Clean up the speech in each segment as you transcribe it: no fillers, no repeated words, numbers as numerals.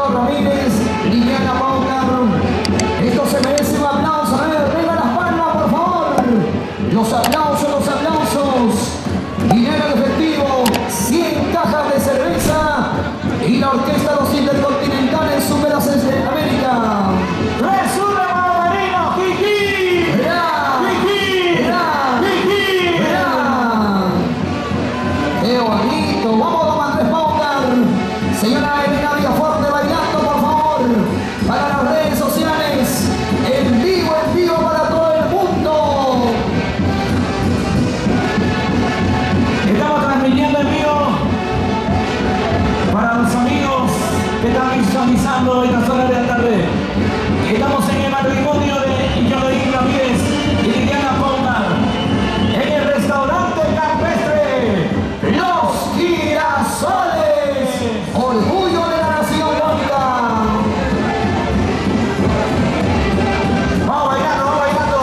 Nilton Ramírez, Liliana Paucar. Esto se merece un aplauso. A ver, venga las palmas, por favor. Los aplausos, los aplausos. Dinero en efectivo, 100 cajas de cerveza y la orquesta Los Intercontinentales Superas en América. ¡Resume Margarino! ¡Jiji! ¡Mirá! ¡Jiji! ¡Mirá! ¡Jiji! ¡Mirá! ¡Qué bonito! ¡Vamos, don Andrés Paucar! Señora Elena Villafuerte bailando, por favor, para las redes sociales, en vivo para todo el mundo. Estamos transmitiendo en vivo para los amigos que están visualizando estas horas de la tarde. Estamos en el matrimonio de Nilton Ramírez y Liliana Paucar, en el restaurante campestre Los Girasoles, Orgullo de la nación blanca. Vamos bailando.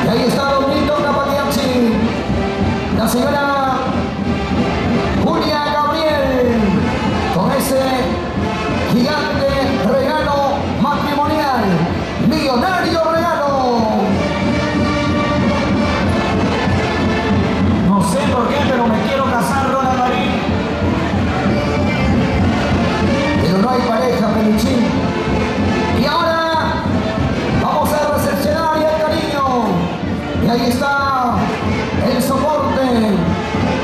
Y ahí está don Nilton Capatiachi, la señora Julia Gabriel, con ese gigante regalo matrimonial, millonario regalo. No sé por qué, pero me quiero casar, Dona Marín. Pero no hay pareja, Peluchín. Y ahora vamos a recepcionar el cariño. Y ahí está el soporte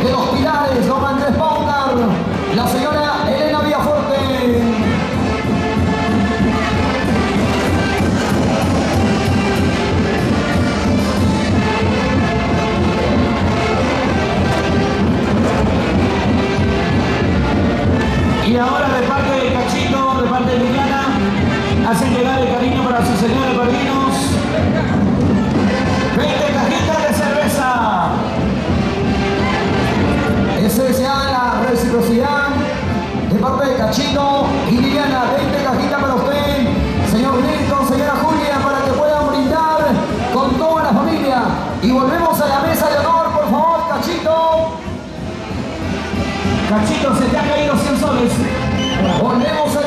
de los pilares, don Andrés Paucar, la señora Elena Villafuerte. Y ahora de parte de Cachito, de parte de Liliana, hacen llegar el cariño para sus señores padrinos. 20 cajitas de cerveza. Esa es ya la reciprocidad de parte de Cachito y Liliana. 20 cajitas para usted, señor Nilton, señora Julia, para que puedan brindar con toda la familia. Y volvemos a la mesa de honor, por favor, Cachito. Cachito, se te han caído 100 soles. Volvemos a